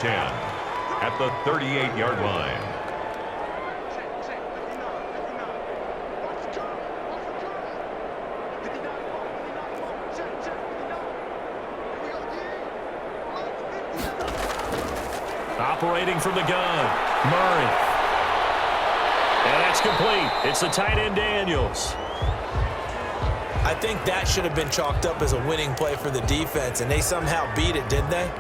10 at the 38-yard line. Operating from the gun, Murray. And that's complete. It's the tight end, Daniels. I think that should have been chalked up as a winning play for the defense, and they somehow beat it, didn't they?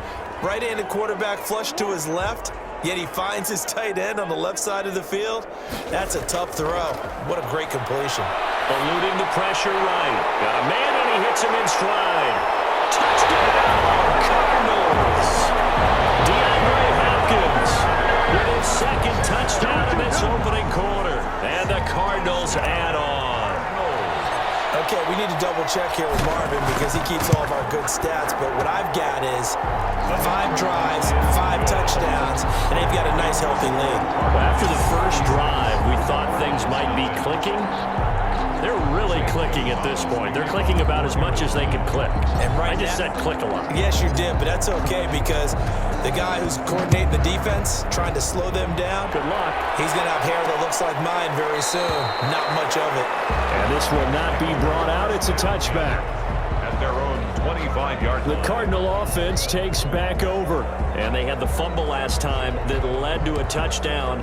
Right-handed quarterback flush to his left, yet he finds his tight end on the left side of the field. That's a tough throw. What a great completion. Eluding the pressure right. Got a man, and he hits him in stride. Touchdown, Cardinals. With his second touchdown in this opening quarter. And the Cardinals add on. Okay, we need to double check here with Marvin because he keeps all of our good stats. But what I've got is 5 drives, 5 touchdowns, and they've got a nice, healthy lead. After the first drive, we thought things might be clicking. They're really clicking at this point. They're clicking about as much as they can click. And right I just said click a lot. Yes, you did, but that's okay because the guy who's coordinating the defense, trying to slow them down, good luck. He's going to have hair that looks like mine very soon. Not much of it. And this will not be brought out. It's a touchback. At their own 25-yard line. The Cardinal offense takes back over. And they had the fumble last time that led to a touchdown.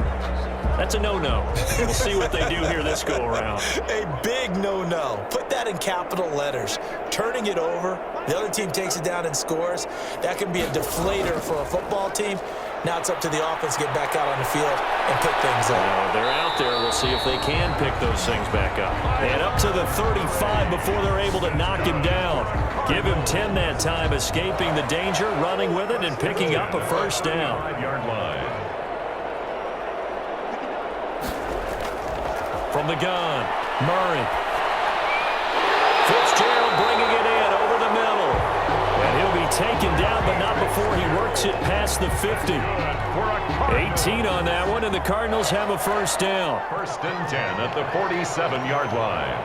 That's a no-no. We'll see what they do here this go-around. A big no-no. Put that in capital letters. Turning it over, the other team takes it down and scores. That can be a deflator for a football team. Now it's up to the offense to get back out on the field and pick things up. They're out there. We'll see if they can pick those things back up. And up to the 35 before they're able to knock him down. Give him 10 that time, escaping the danger, running with it, and picking up a first down. 5-yard line. From the gun, Murray. Fitzgerald bringing it in over the middle. And he'll be taken down, but not before he works it past the 50. 18 on that one, and the Cardinals have a first down. First and 10 at the 47-yard line.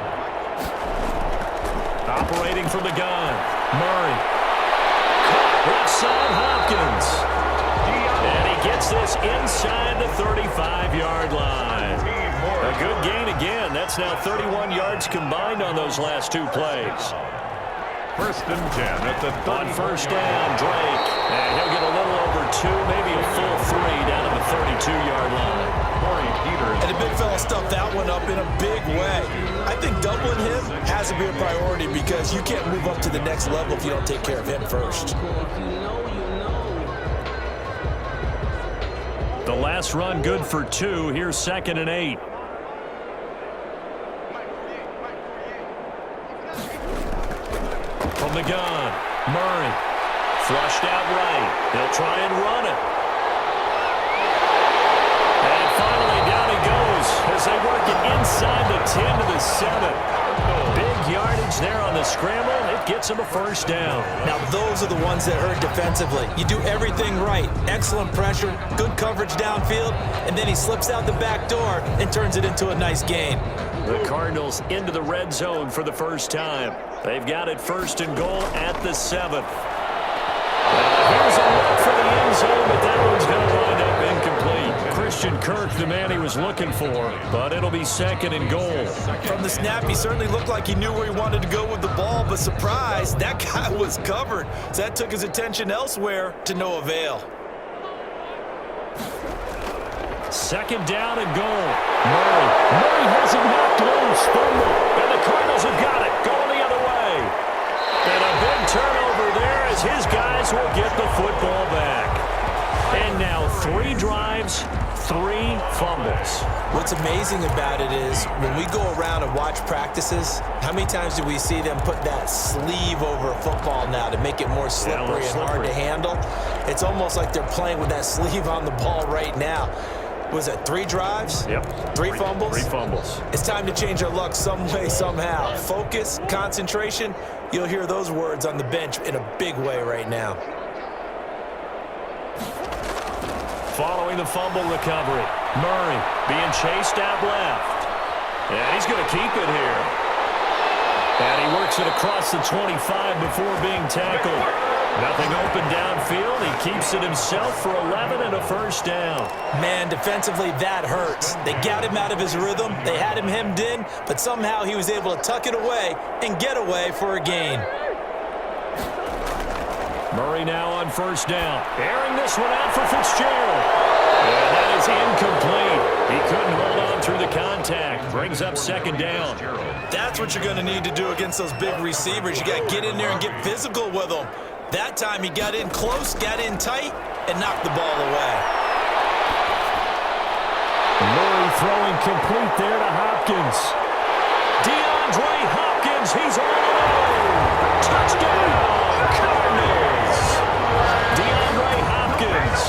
Operating from the gun, Murray. Right side, Hopkins. And he gets this inside the 35-yard line. A good gain again. That's now 31 yards combined on those last 2 plays. First and 10 at the 30. On first down, Drake. And he'll get a little over 2, maybe a full 3 down to the 32-yard line. And the big fella stuffed that one up in a big way. I think doubling him has to be a priority because you can't move up to the next level if you don't take care of him first. The last run good for 2. Here's 2nd and 8. From the gun, Murray. Flushed out right. They'll try and run it. And finally down he goes as they work it inside the 10 to the 7. Big yardage there on the scramble. It gets him a first down. Now those are the ones that hurt defensively. You do everything right. Excellent pressure, good coverage downfield, and then he slips out the back door and turns it into a nice gain. The Cardinals into the red zone for the first time. They've got it first and goal at the 7th. Here's a look for the end zone, but that one's going to wind up incomplete. Christian Kirk, the man he was looking for, but it'll be 2nd and goal. From the snap, he certainly looked like he knew where he wanted to go with the ball, but surprise, that guy was covered. So that took his attention elsewhere to no avail. 2nd down and goal. Murray has it knocked loose. Fumble. And the Cardinals have got it. Going the other way. And a big turnover there as his guys will get the football back. And now 3 drives, 3 fumbles. What's amazing about it is when we go around and watch practices, how many times do we see them put that sleeve over a football now to make it more slippery and hard to handle? It's almost like they're playing with that sleeve on the ball right now. Was it 3 drives? Yep. 3 fumbles? 3 fumbles. It's time to change our luck some way, somehow. Focus, concentration, you'll hear those words on the bench in a big way right now. Following the fumble recovery, Murray being chased out left. And he's going to keep it here. And he works it across the 25 before being tackled. Nothing open downfield. He keeps it himself for 11 and a first down. Man, defensively, that hurts. They got him out of his rhythm. They had him hemmed in, but somehow he was able to tuck it away and get away for a gain. Murray now on first down. Airing this one out for Fitzgerald. And that is incomplete. He couldn't hold on through the contact. Brings up second down. That's what you're going to need to do against those big receivers. You got to get in there and get physical with them. That time he got in close, got in tight, and knocked the ball away. Murray throwing complete there to Hopkins. DeAndre Hopkins, he's all alone. Touchdown, Cardinals. DeAndre Hopkins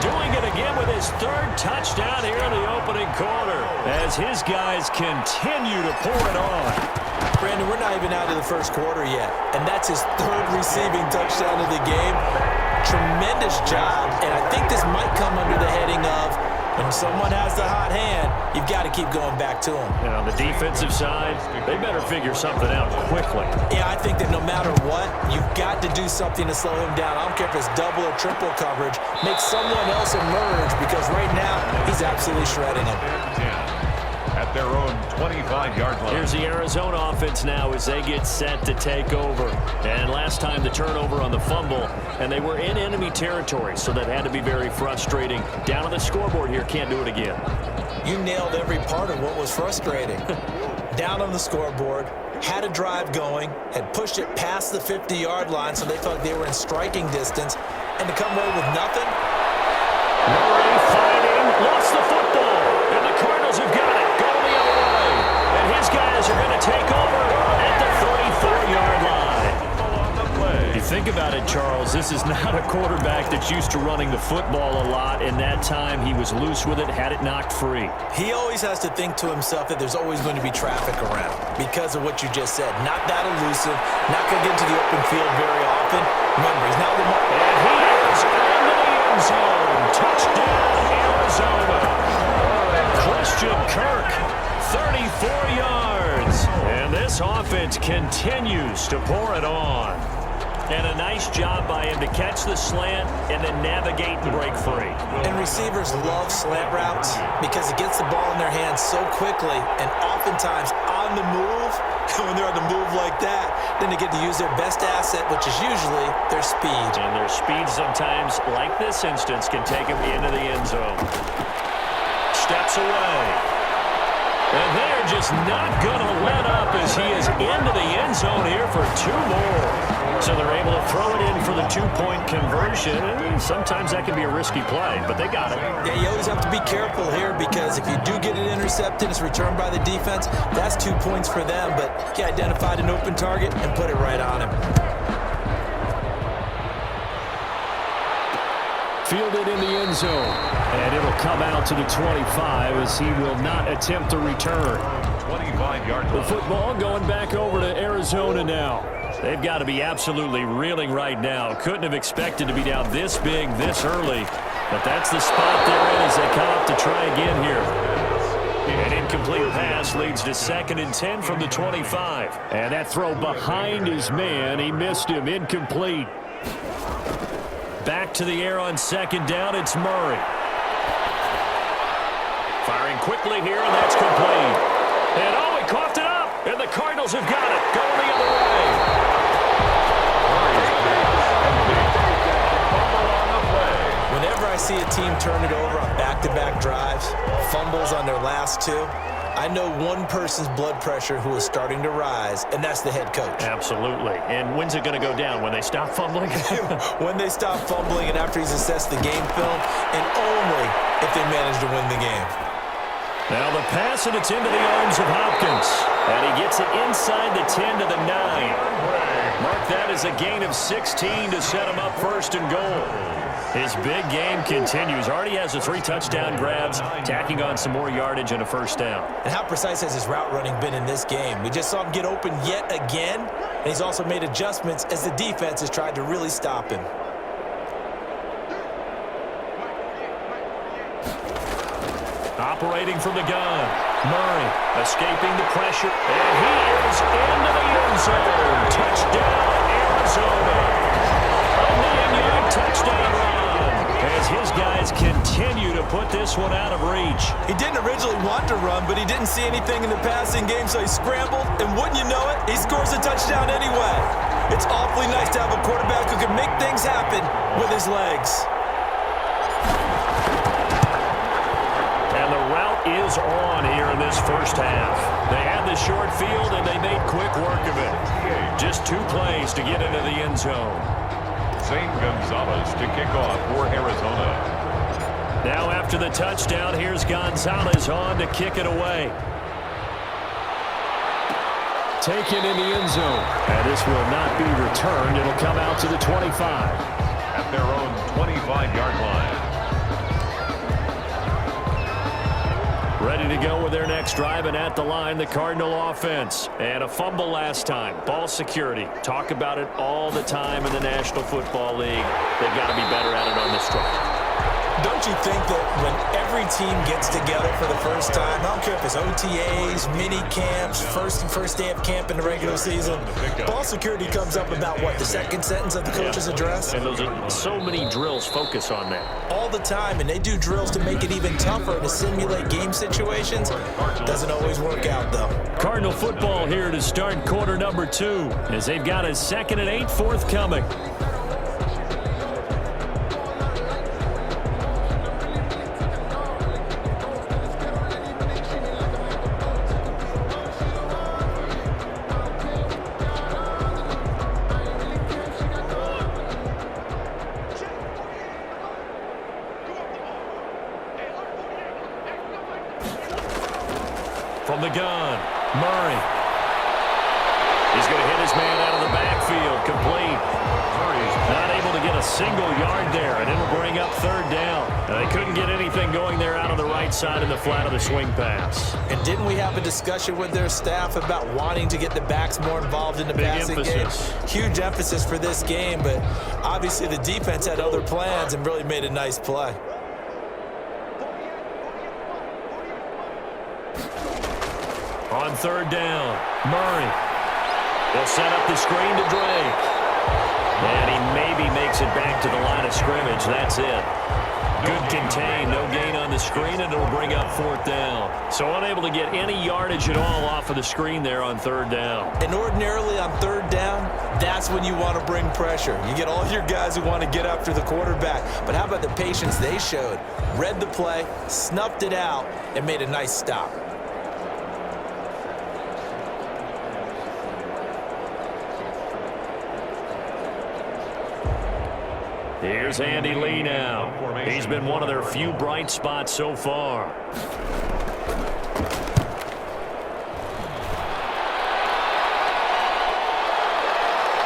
doing it again with his third touchdown here in the opening quarter as his guys continue to pour it on. Brandon, we're not even out of the first quarter yet, and that's his third receiving touchdown of the game. Tremendous job, and I think this might come under the heading of when someone has the hot hand, you've got to keep going back to him. And on the defensive side, they better figure something out quickly. Yeah, I think that no matter what, you've got to do something to slow him down. I don't care if it's double or triple coverage. Make someone else emerge because right now he's absolutely shredding him. At their own 25-yard line. Here's the Arizona offense now as they get set to take over. And last time the turnover on the fumble, and they were in enemy territory, so that had to be very frustrating. Down on the scoreboard here, can't do it again. You nailed every part of what was frustrating. Down on the scoreboard, had a drive going, had pushed it past the 50-yard line so they thought they were in striking distance, and to come away with nothing? Murray fighting, lost the football, and the Cardinals have got it. His guys are going to take over at the 34-yard line. You think about it, Charles, this is not a quarterback that's used to running the football a lot, and that time he was loose with it, had it knocked free. He always has to think to himself that there's always going to be traffic around because of what you just said. Not that elusive, not going to get into the open field very often. Remember, he's not the... And he is into the end zone. Touchdown, Arizona. Christian Kirk. 34 yards. And this offense continues to pour it on. And a nice job by him to catch the slant and then navigate and break free. And receivers love slant routes because it gets the ball in their hands so quickly and oftentimes on the move. When they're on the move like that, then they get to use their best asset, which is usually their speed. And their speed sometimes, like this instance, can take them into the end zone. Steps away. And they're just not going to let up as he is into the end zone here for two more. So they're able to throw it in for the two-point conversion. And sometimes that can be a risky play, but they got it. Yeah, you always have to be careful here because if you do get it intercepted, it's returned by the defense, that's 2 points for them. But he identified an open target and put it right on him. Fielded in the end zone. And it'll come out to the 25 as he will not attempt to return. 25-yard line. The football going back over to Arizona now. They've got to be absolutely reeling right now. Couldn't have expected to be down this big, this early. But that's the spot they're in as they come up to try again here. An incomplete pass leads to 2nd and 10 from the 25. And that throw behind his man. He missed him. Incomplete. Back to the air on 2nd down. It's Murray. Firing quickly here, and that's complete. And oh, he coughed it up. And the Cardinals have got it. Going the other way. Whenever I see a team turn it over on back-to-back drives, fumbles on their last two, I know one person's blood pressure who is starting to rise, and that's the head coach. Absolutely. And when's it going to go down? When they stop fumbling? When they stop fumbling and after he's assessed the game film, and only if they manage to win the game. Now the pass, and it's into the arms of Hopkins. And he gets it inside the 10 to the 9. Mark that as a gain of 16 to set him up 1st and goal. His big game continues. Already has the 3 touchdown grabs, tacking on some more yardage and a 1st down. And how precise has his route running been in this game? We just saw him get open yet again, and he's also made adjustments as the defense has tried to really stop him. Operating from the gun. Murray escaping the pressure. And he is into the end zone. Touchdown, Arizona. A 9-yard touchdown run as his guys continue to put this one out of reach. He didn't originally want to run, but he didn't see anything in the passing game, so he scrambled. And wouldn't you know it, he scores a touchdown anyway. It's awfully nice to have a quarterback who can make things happen with his legs. Is on here in this first half. They had the short field, and they made quick work of it. Just 2 plays to get into the end zone. Zane Gonzalez to kick off for Arizona. Now after the touchdown, here's Gonzalez on to kick it away. Taken in the end zone. And this will not be returned. It'll come out to the 25. At their own 25-yard line. Ready to go with their next drive, and at the line, the Cardinal offense. And a fumble last time. Ball security. Talk about it all the time in the National Football League. They've got to be better at it on this drive. Don't you think that when every team gets together for the first time, I don't care if it's OTAs, mini camps, first day of camp in the regular season, ball security comes up about what, the second sentence of the coach's address? And those are so many drills focus on that. All the time, and they do drills to make it even tougher to simulate game situations. Doesn't always work out, though. Cardinal football here to start quarter number 2 as they've got a 2nd and 8 forthcoming. From the gun, Murray. He's going to hit his man out of the backfield, complete. Murray's not able to get a single yard there, and it'll bring up 3rd down. And they couldn't get anything going there out on the right side in the flat of the swing pass. And didn't we have a discussion with their staff about wanting to get the backs more involved in the passing game? Huge emphasis for this game, but obviously the defense had other plans and really made a nice play. On 3rd down, Murray. They'll set up the screen to Drake. And he maybe makes it back to the line of scrimmage. That's it. Good contain, no gain on the screen, and it'll bring up 4th down. So unable to get any yardage at all off of the screen there on 3rd down. And ordinarily on 3rd down, that's when you want to bring pressure. You get all your guys who want to get after the quarterback. But how about the patience they showed? Read the play, snuffed it out, and made a nice stop. Here's Andy Lee now. He's been one of their few bright spots so far.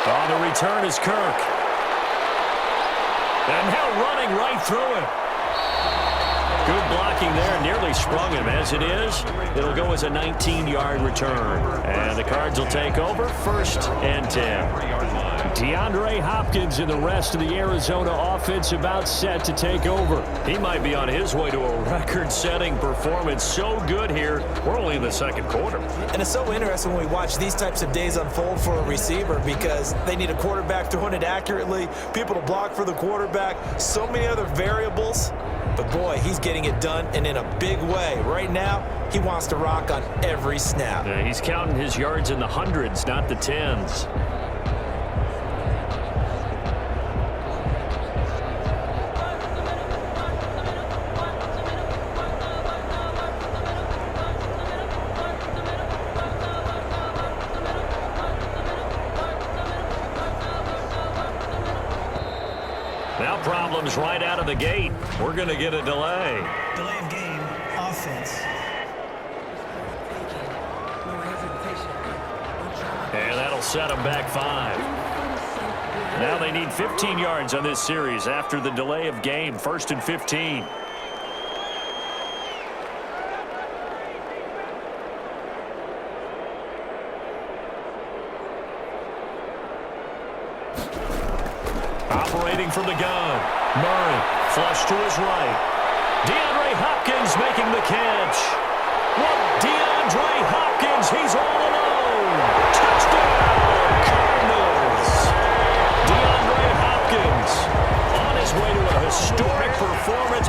On the return is Kirk. And now running right through him. Good blocking there, nearly sprung him. As it is, it'll go as a 19-yard return. And the Cards will take over 1st and 10. DeAndre Hopkins and the rest of the Arizona offense about set to take over. He might be on his way to a record-setting performance. So good here. We're only in the 2nd quarter. And it's so interesting when we watch these types of days unfold for a receiver because they need a quarterback throwing it accurately, people to block for the quarterback, so many other variables. But, boy, he's getting it done, and in a big way. Right now, he wants to rock on every snap. Yeah, he's counting his yards in the hundreds, not the tens. Now problems right out of the gate. We're going to get a delay. Delay of game, offense. And that'll set them back 5. Now they need 15 yards on this series after the delay of game. 1st and 15. Operating from the gun. Murray, flush to his right. DeAndre Hopkins making the catch. What DeAndre Hopkins, he's all alone. Touchdown, Cardinals. DeAndre Hopkins on his way to a historic performance